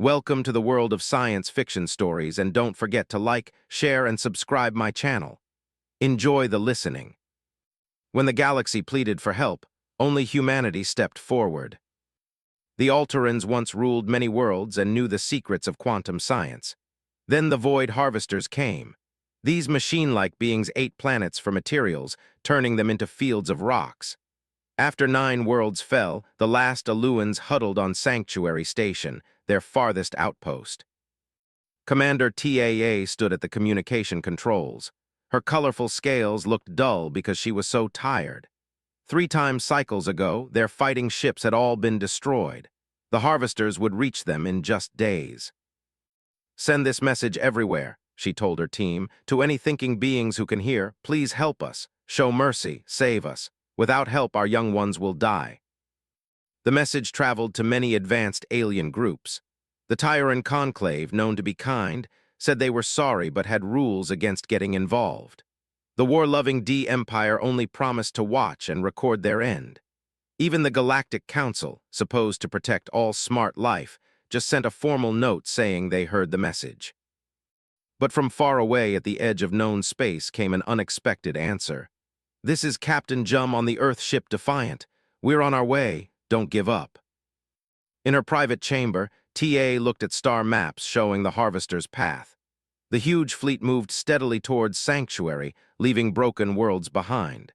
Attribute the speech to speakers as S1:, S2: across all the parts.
S1: Welcome to the world of science fiction stories, and don't forget to like, share, and subscribe my channel. Enjoy the listening. When the galaxy pleaded for help, only humanity stepped forward. The Alterans once ruled many worlds and knew the secrets of quantum science. Then the Void Harvesters came. These machine-like beings ate planets for materials, turning them into fields of rocks. After 9 worlds fell, the last Aluans huddled on Sanctuary Station, their farthest outpost. Commander TAA stood at the communication controls. Her colorful scales looked dull because she was so tired. 3 time cycles ago, their fighting ships had all been destroyed. The Harvesters would reach them in just days. "Send this message everywhere," she told her team. "To any thinking beings who can hear, please help us. Show mercy, save us. Without help, our young ones will die." The message traveled to many advanced alien groups. The Tyran Conclave, known to be kind, said they were sorry but had rules against getting involved. The war-loving D-Empire only promised to watch and record their end. Even the Galactic Council, supposed to protect all smart life, just sent a formal note saying they heard the message. But from far away at the edge of known space came an unexpected answer. "This is Captain Jum on the Earth ship Defiant. We're on our way. Don't give up." In her private chamber, TA looked at star maps showing the Harvester's path. The huge fleet moved steadily towards Sanctuary, leaving broken worlds behind.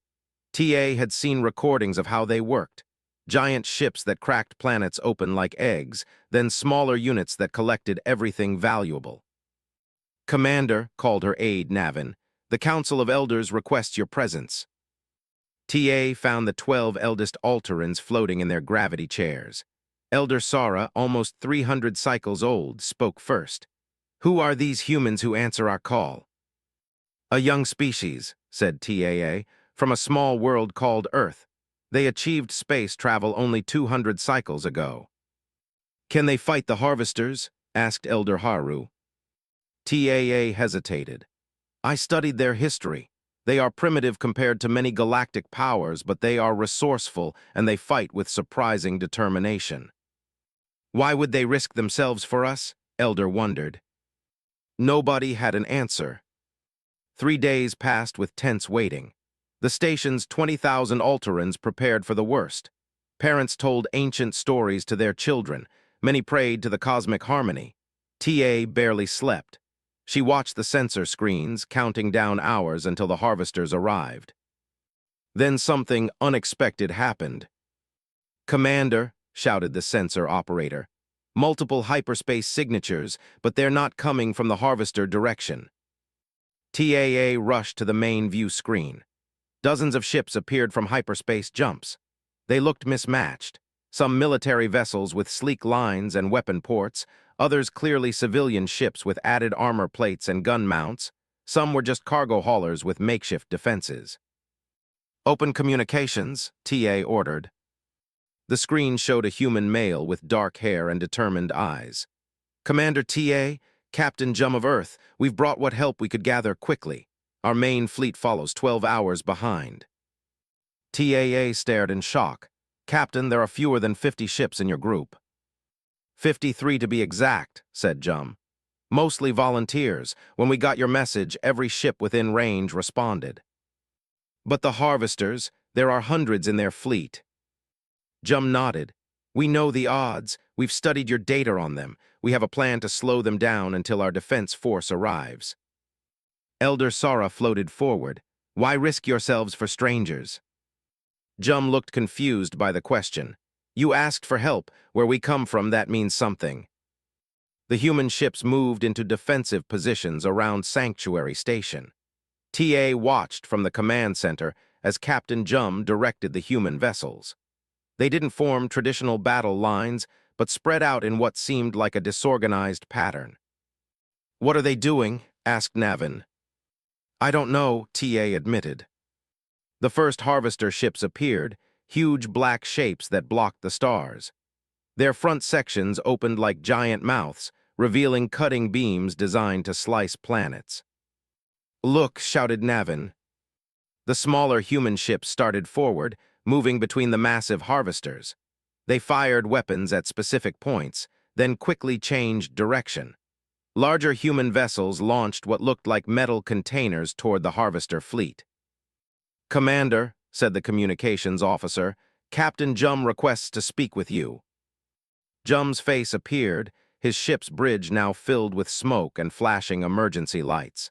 S1: TA had seen recordings of how they worked. Giant ships that cracked planets open like eggs, then smaller units that collected everything valuable. "Commander," called her aide Navin, "the Council of Elders requests your presence." TA found the 12 eldest Alterans floating in their gravity chairs. Elder Sara, almost 300 cycles old, spoke first. "Who are these humans who answer our call?" "A young species," said TAA, "from a small world called Earth. They achieved space travel only 200 cycles ago." "Can they fight the Harvesters?" asked Elder Haru. TAA hesitated. "I studied their history. They are primitive compared to many galactic powers, but they are resourceful and they fight with surprising determination." "Why would they risk themselves for us?" Elder wondered. Nobody had an answer. 3 days passed with tense waiting. The station's 20,000 Alterans prepared for the worst. Parents told ancient stories to their children. Many prayed to the cosmic harmony. TA barely slept. She watched the sensor screens, counting down hours until the Harvesters arrived. Then something unexpected happened. "Commander," shouted the sensor operator. "Multiple hyperspace signatures, but they're not coming from the Harvester direction." TAA rushed to the main view screen. Dozens of ships appeared from hyperspace jumps. They looked mismatched. Some military vessels with sleek lines and weapon ports, others clearly civilian ships with added armor plates and gun mounts. Some were just cargo haulers with makeshift defenses. "Open communications," TA ordered. The screen showed a human male with dark hair and determined eyes. "Commander TA, Captain Jum of Earth, we've brought what help we could gather quickly. Our main fleet follows 12 hours behind." TAA stared in shock. "Captain, there are fewer than 50 ships in your group." 53 to be exact," said Jum. "Mostly volunteers. When we got your message, every ship within range responded." "But the Harvesters, there are hundreds in their fleet." Jum nodded. "We know the odds. We've studied your data on them. We have a plan to slow them down until our defense force arrives." Elder Sara floated forward. "Why risk yourselves for strangers?" Jum looked confused by the question. "You asked for help. Where we come from, that means something." The human ships moved into defensive positions around Sanctuary Station. TA watched from the command center as Captain Jum directed the human vessels. They didn't form traditional battle lines, but spread out in what seemed like a disorganized pattern. "What are they doing?" asked Navin. "I don't know," TA admitted. The first Harvester ships appeared, huge black shapes that blocked the stars. Their front sections opened like giant mouths, revealing cutting beams designed to slice planets. "Look," shouted Navin. The smaller human ships started forward, moving between the massive Harvesters. They fired weapons at specific points, then quickly changed direction. Larger human vessels launched what looked like metal containers toward the Harvester fleet. "Commander," said the communications officer, "Captain Jum requests to speak with you." Jum's face appeared, his ship's bridge now filled with smoke and flashing emergency lights.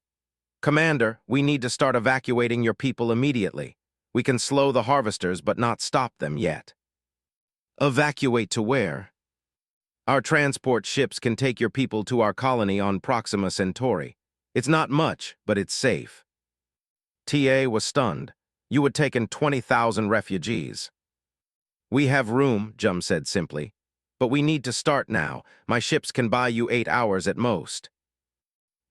S1: "Commander, we need to start evacuating your people immediately. We can slow the Harvesters but not stop them yet." "Evacuate to where?" "Our transport ships can take your people to our colony on Proxima Centauri. It's not much, but it's safe." TA was stunned. "You had taken 20,000 refugees." "We have room," Jum said simply. "But we need to start now. My ships can buy you 8 hours at most."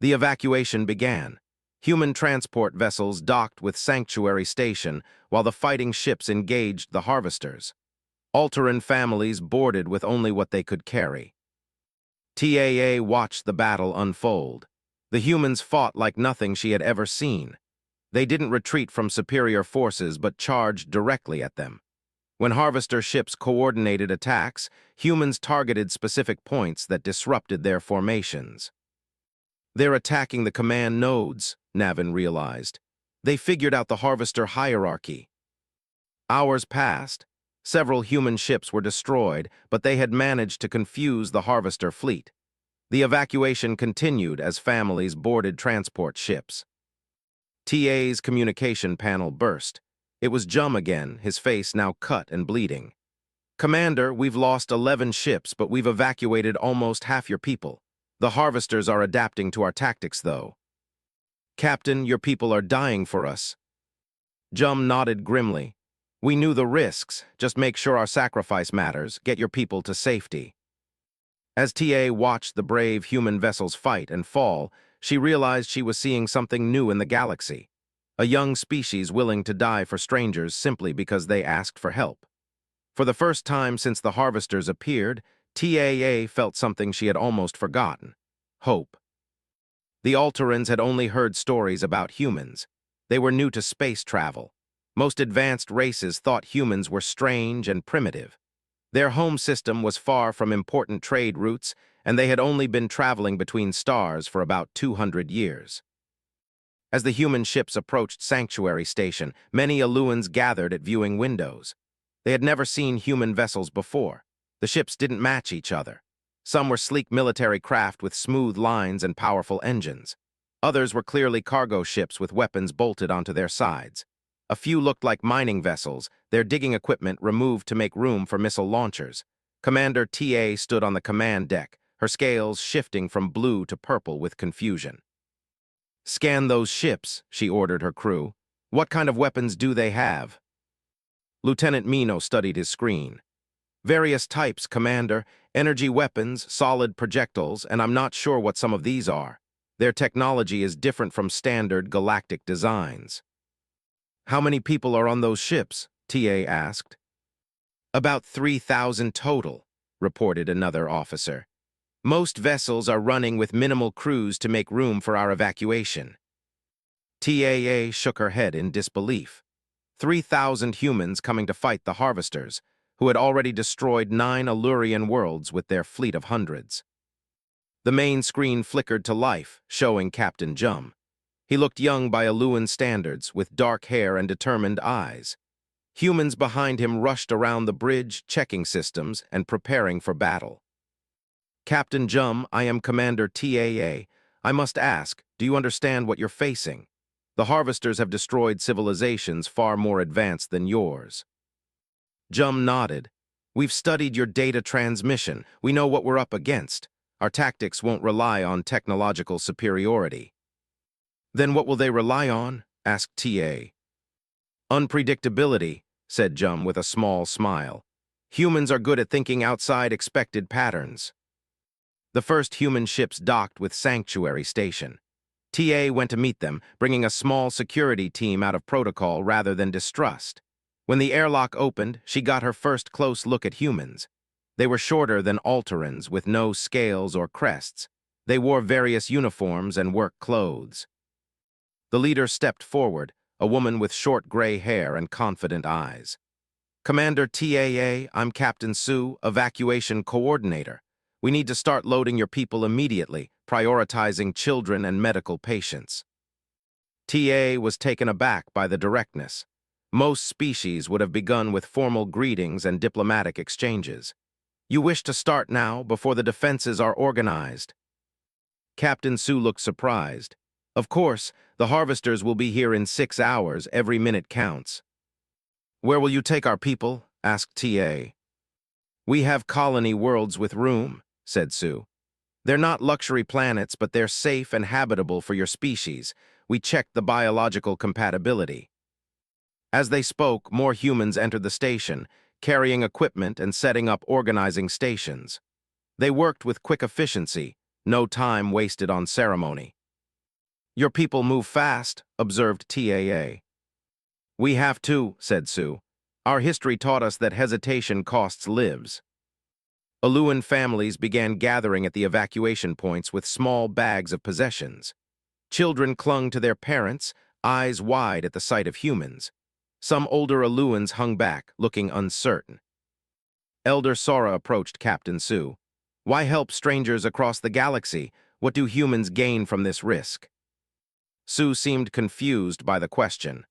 S1: The evacuation began. Human transport vessels docked with Sanctuary Station, while the fighting ships engaged the Harvesters. Alteran families boarded with only what they could carry. TAA watched the battle unfold. The humans fought like nothing she had ever seen. They didn't retreat from superior forces but charged directly at them. When Harvester ships coordinated attacks, humans targeted specific points that disrupted their formations. "They're attacking the command nodes," Navin realized. "They figured out the Harvester hierarchy." Hours passed. Several human ships were destroyed, but they had managed to confuse the Harvester fleet. The evacuation continued as families boarded transport ships. TA's communication panel burst. It was Jum again, his face now cut and bleeding. "Commander, we've lost 11 ships, but we've evacuated almost half your people. The Harvesters are adapting to our tactics, though." "Captain, your people are dying for us." Jum nodded grimly. "We knew the risks. Just make sure our sacrifice matters. Get your people to safety." As TA watched the brave human vessels fight and fall, she realized she was seeing something new in the galaxy. A young species willing to die for strangers simply because they asked for help. For the first time since the Harvesters appeared, TAA felt something she had almost forgotten: hope. The Alterans had only heard stories about humans. They were new to space travel. Most advanced races thought humans were strange and primitive. Their home system was far from important trade routes, and they had only been traveling between stars for about 200 years. As the human ships approached Sanctuary Station, many Aluans gathered at viewing windows. They had never seen human vessels before. The ships didn't match each other. Some were sleek military craft with smooth lines and powerful engines. Others were clearly cargo ships with weapons bolted onto their sides. A few looked like mining vessels, their digging equipment removed to make room for missile launchers. Commander TA stood on the command deck, her scales shifting from blue to purple with confusion. "Scan those ships," she ordered her crew. "What kind of weapons do they have?" Lieutenant Mino studied his screen. "Various types, Commander. Energy weapons, solid projectiles, and I'm not sure what some of these are. Their technology is different from standard galactic designs." "How many people are on those ships?" TA asked. "About 3,000 total," reported another officer. "Most vessels are running with minimal crews to make room for our evacuation." TAA shook her head in disbelief. 3,000 humans coming to fight the Harvesters, who had already destroyed 9 Allurian worlds with their fleet of hundreds. The main screen flickered to life, showing Captain Jum. He looked young by Aluan standards, with dark hair and determined eyes. Humans behind him rushed around the bridge, checking systems, and preparing for battle. "Captain Jum, I am Commander TAA. I must ask, do you understand what you're facing? The Harvesters have destroyed civilizations far more advanced than yours." Jum nodded. "We've studied your data transmission. We know what we're up against. Our tactics won't rely on technological superiority." "Then what will they rely on?" asked TA. "Unpredictability," said Jum with a small smile. "Humans are good at thinking outside expected patterns." The first human ships docked with Sanctuary Station. TA went to meet them, bringing a small security team out of protocol rather than distrust. When the airlock opened, she got her first close look at humans. They were shorter than Alterans, with no scales or crests. They wore various uniforms and work clothes. The leader stepped forward, a woman with short gray hair and confident eyes. "Commander TAA, I'm Captain Sue, Evacuation Coordinator. We need to start loading your people immediately, prioritizing children and medical patients. TA was taken aback by the directness. Most species would have begun with formal greetings and diplomatic exchanges. You wish to start now, before the defenses are organized? Captain Sue looked surprised. Of course, the harvesters will be here in 6 hours. Every minute counts. Where will you take our people? Asked TA. We have colony worlds with room, said Sue. They're not luxury planets, but they're safe and habitable for your species. We checked the biological compatibility. As they spoke, more humans entered the station, carrying equipment and setting up organizing stations. They worked with quick efficiency, no time wasted on ceremony. Your people move fast, observed TAA. We have to, said Sue. Our history taught us that hesitation costs lives. Aluan families began gathering at the evacuation points with small bags of possessions. Children clung to their parents, eyes wide at the sight of humans. Some older Aluans hung back, looking uncertain. Elder Sora approached Captain Sue. Why help strangers across the galaxy? What do humans gain from this risk? Sue seemed confused by the question.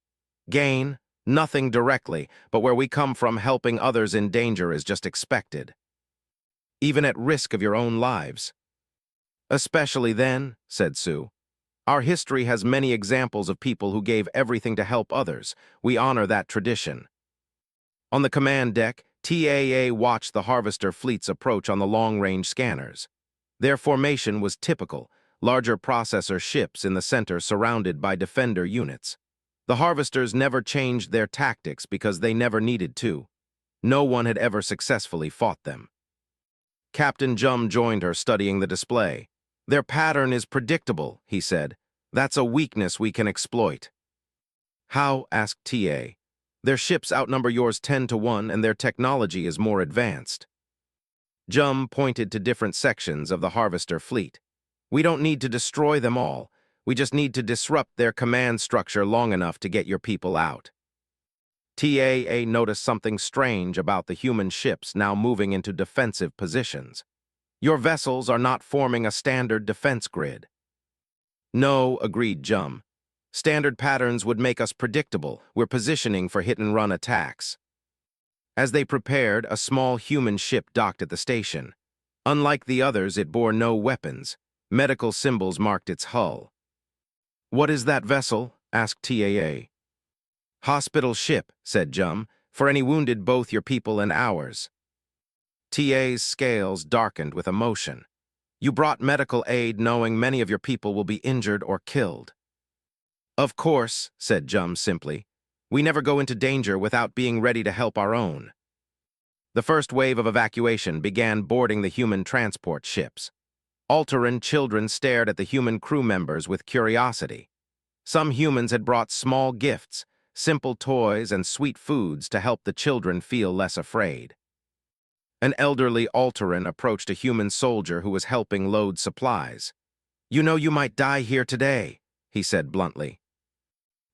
S1: Gain? Nothing directly, but where we come from, helping others in danger is just expected. Even at risk of your own lives. Especially then, said Sue. Our history has many examples of people who gave everything to help others. We honor that tradition. On the command deck, TAA watched the harvester fleets approach on the long-range scanners. Their formation was typical, larger processor ships in the center surrounded by defender units. The harvesters never changed their tactics because they never needed to. No one had ever successfully fought them. Captain Jum joined her, studying the display. Their pattern is predictable, he said. That's a weakness we can exploit. How? Asked TA. Their ships outnumber yours 10-1 and their technology is more advanced. Jum pointed to different sections of the harvester fleet. We don't need to destroy them all. We just need to disrupt their command structure long enough to get your people out. TAA noticed something strange about the human ships now moving into defensive positions. Your vessels are not forming a standard defense grid. No, agreed Jum. Standard patterns would make us predictable. We're positioning for hit-and-run attacks. As they prepared, a small human ship docked at the station. Unlike the others, it bore no weapons. Medical symbols marked its hull. What is that vessel? Asked TAA. Hospital ship, said Jum, for any wounded, both your people and ours. TA's scales darkened with emotion. You brought medical aid knowing many of your people will be injured or killed. Of course, said Jum simply. We never go into danger without being ready to help our own. The first wave of evacuation began boarding the human transport ships. Alteran children stared at the human crew members with curiosity. Some humans had brought small gifts, simple toys and sweet foods to help the children feel less afraid. An elderly Alteran approached a human soldier who was helping load supplies. You know you might die here today, he said bluntly.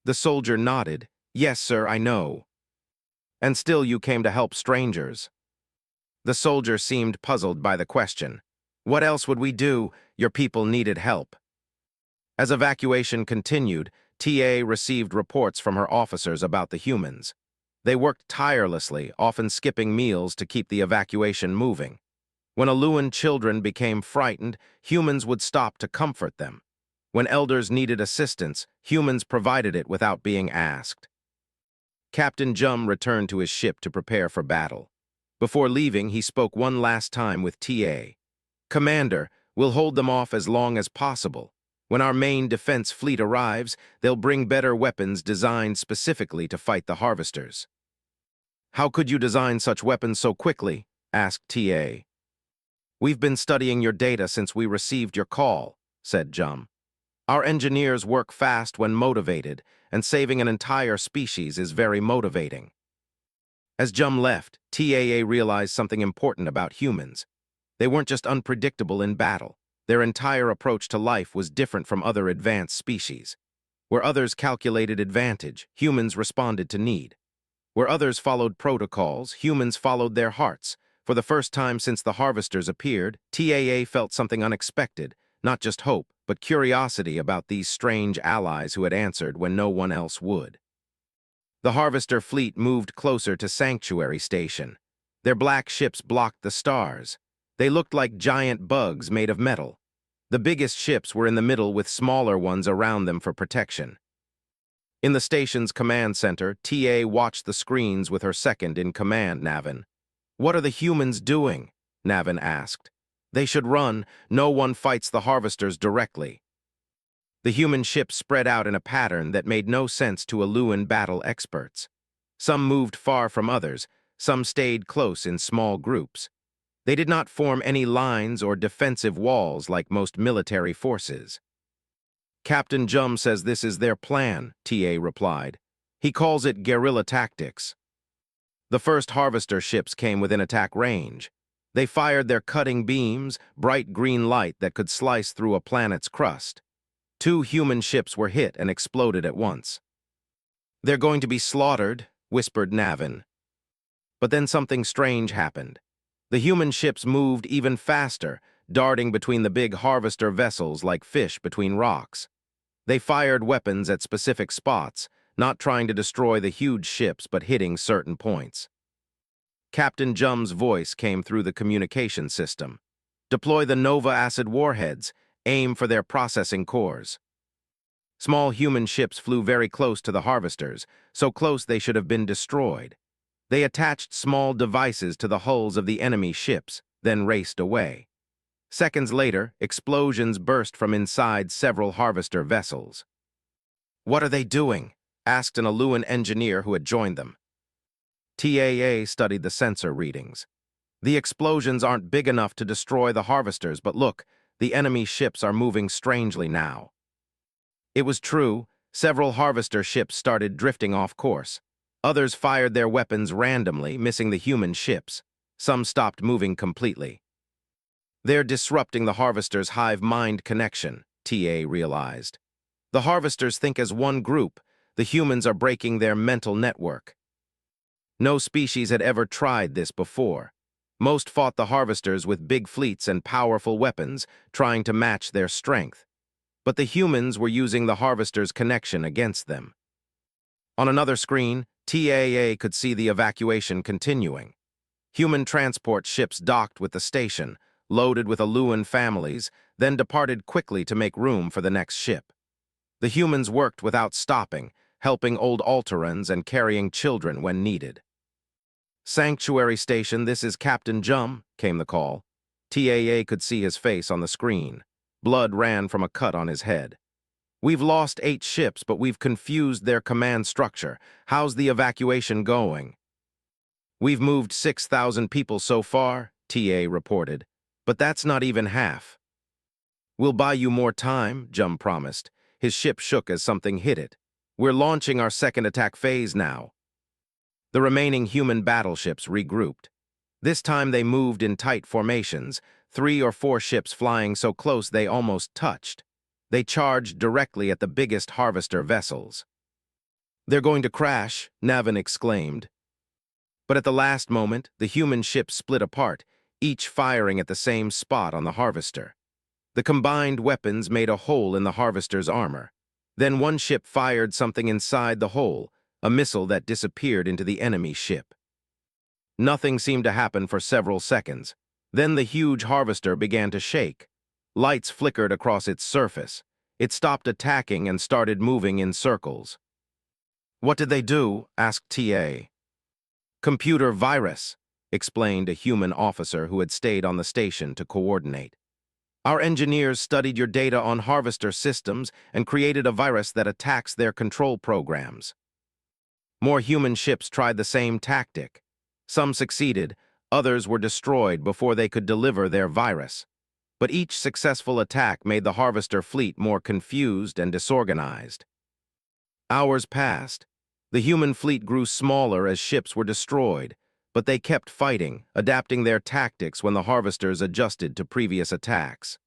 S1: The soldier nodded. Yes, sir, I know. And still you came to help strangers. The soldier seemed puzzled by the question. What else would we do? Your people needed help. As evacuation continued, TA received reports from her officers about the humans. They worked tirelessly, often skipping meals to keep the evacuation moving. When Aluan children became frightened, humans would stop to comfort them. When elders needed assistance, humans provided it without being asked. Captain Jum returned to his ship to prepare for battle. Before leaving, he spoke one last time with TA. Commander, we'll hold them off as long as possible. When our main defense fleet arrives, they'll bring better weapons designed specifically to fight the harvesters. How could you design such weapons so quickly? Asked TA. We've been studying your data since we received your call, said Jum. Our engineers work fast when motivated, and saving an entire species is very motivating. As Jum left, TAA realized something important about humans. They weren't just unpredictable in battle. Their entire approach to life was different from other advanced species. Where others calculated advantage, humans responded to need. Where others followed protocols, humans followed their hearts, For the first time since the harvesters appeared, TAA felt something unexpected, not just hope, but curiosity about these strange allies who had answered when no one else would. The harvester fleet moved closer to Sanctuary Station. Their black ships blocked the stars. They looked like giant bugs made of metal. The biggest ships were in the middle with smaller ones around them for protection. In the station's command center, TA watched the screens with her second-in-command, Navin. "What are the humans doing?" Navin asked. "They should run. No one fights the harvesters directly." The human ships spread out in a pattern that made no sense to Aluan battle experts. Some moved far from others, some stayed close in small groups. They did not form any lines or defensive walls like most military forces. "Captain Jum says this is their plan," TA replied. "He calls it guerrilla tactics." The first harvester ships came within attack range. They fired their cutting beams, bright green light that could slice through a planet's crust. 2 human ships were hit and exploded at once. "They're going to be slaughtered," whispered Navin. But then something strange happened. The human ships moved even faster, darting between the big harvester vessels like fish between rocks. They fired weapons at specific spots, not trying to destroy the huge ships but hitting certain points. Captain Jum's voice came through the communication system. "Deploy the Nova acid warheads. Aim for their processing cores." Small human ships flew very close to the harvesters, so close they should have been destroyed. They attached small devices to the hulls of the enemy ships, then raced away. Seconds later, explosions burst from inside several harvester vessels. "What are they doing?" asked an Aluan engineer who had joined them. TAA studied the sensor readings. "The explosions aren't big enough to destroy the harvesters, but look, the enemy ships are moving strangely now." It was true. Several harvester ships started drifting off course. Others fired their weapons randomly, missing the human ships. Some stopped moving completely. "They're disrupting the harvesters' hive-mind connection," TA realized. "The harvesters think as one group. The humans are breaking their mental network." No species had ever tried this before. Most fought the harvesters with big fleets and powerful weapons, trying to match their strength. But the humans were using the harvesters' connection against them. On another screen, TAA could see the evacuation continuing. Human transport ships docked with the station, loaded with Aluan families, then departed quickly to make room for the next ship. The humans worked without stopping, helping old Alterans and carrying children when needed. "Sanctuary Station, this is Captain Jum," came the call. TAA could see his face on the screen. Blood ran from a cut on his head. "We've lost 8 ships, but we've confused their command structure. How's the evacuation going?" "We've moved 6,000 people so far," TA reported, "but that's not even half." "We'll buy you more time," Jum promised. His ship shook as something hit it. "We're launching our second attack phase now." The remaining human battleships regrouped. This time they moved in tight formations, 3 or 4 ships flying so close they almost touched. They charged directly at the biggest harvester vessels. "They're going to crash," Navin exclaimed. But at the last moment, the human ships split apart, each firing at the same spot on the harvester. The combined weapons made a hole in the harvester's armor. Then one ship fired something inside the hole, a missile that disappeared into the enemy ship. Nothing seemed to happen for several seconds. Then the huge harvester began to shake. Lights flickered across its surface. It stopped attacking and started moving in circles. "What did they do?" asked TA. "Computer virus," explained a human officer who had stayed on the station to coordinate. "Our engineers studied your data on harvester systems and created a virus that attacks their control programs." More human ships tried the same tactic. Some succeeded, others were destroyed before they could deliver their virus. But each successful attack made the harvester fleet more confused and disorganized. Hours passed. The human fleet grew smaller as ships were destroyed, but they kept fighting, adapting their tactics when the harvesters adjusted to previous attacks.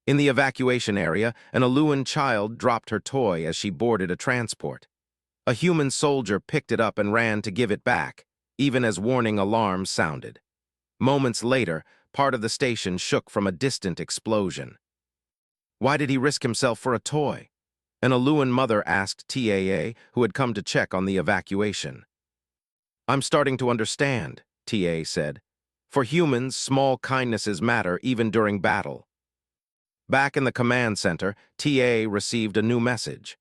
S1: In the evacuation area, an Aluan child dropped her toy as she boarded a transport. A human soldier picked it up and ran to give it back, even as warning alarms sounded. Moments later, part of the station shook from a distant explosion. Why did he risk himself for a toy? An Aluan mother asked TAA, who had come to check on the evacuation. I'm starting to understand, TA said. For humans, small kindnesses matter even during battle. Back in the command center, TA received a new message.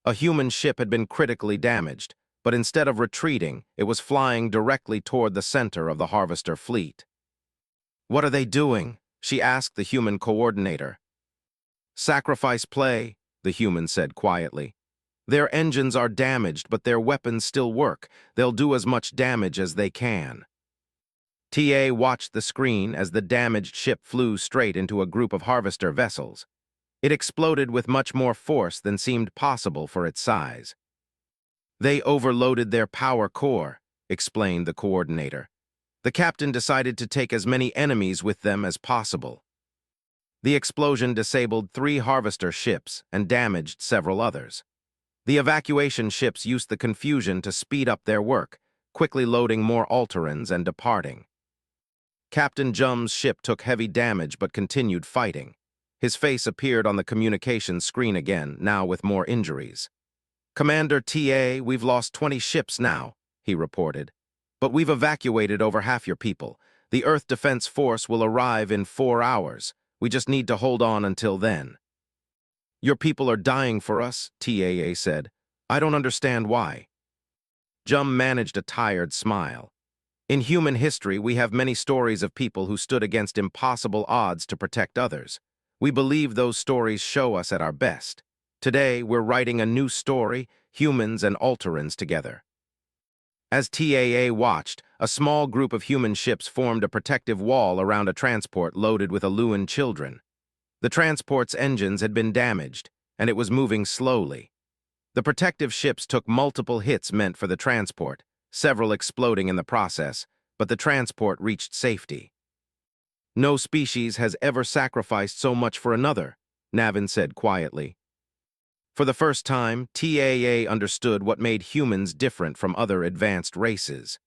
S1: A human ship had been critically damaged, but instead of retreating, it was flying directly toward the center of the Harvester fleet. What are they doing? She asked the human coordinator. Sacrifice play, the human said quietly. Their engines are damaged, but their weapons still work. They'll do as much damage as they can. TA watched the screen as the damaged ship flew straight into a group of Harvester vessels. It exploded with much more force than seemed possible for its size. They overloaded their power core, explained the coordinator. The captain decided to take as many enemies with them as possible. The explosion disabled 3 Harvester ships and damaged several others. The evacuation ships used the confusion to speed up their work, quickly loading more Alterans and departing. Captain Jum's ship took heavy damage but continued fighting. His face appeared on the communications screen again, now with more injuries. Commander TA, we've lost 20 ships now, he reported. But we've evacuated over half your people. The Earth Defense Force will arrive in 4 hours. We just need to hold on until then. Your people are dying for us, TAA said. I don't understand why. Jum managed a tired smile. In human history, we have many stories of people who stood against impossible odds to protect others. We believe those stories show us at our best. Today, we're writing a new story, humans and Alterans together. As TAA watched, a small group of human ships formed a protective wall around a transport loaded with Aluan children. The transport's engines had been damaged, and it was moving slowly. The protective ships took multiple hits meant for the transport, several exploding in the process, but the transport reached safety. No species has ever sacrificed so much for another, Navin said quietly. For the first time, TAA understood what made humans different from other advanced races.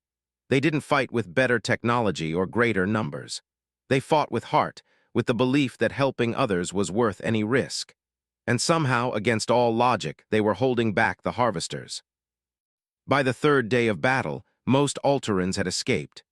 S1: They didn't fight with better technology or greater numbers. They fought with heart, with the belief that helping others was worth any risk. And somehow, against all logic, they were holding back the Harvesters. By the 3rd day of battle, most Alterans had escaped.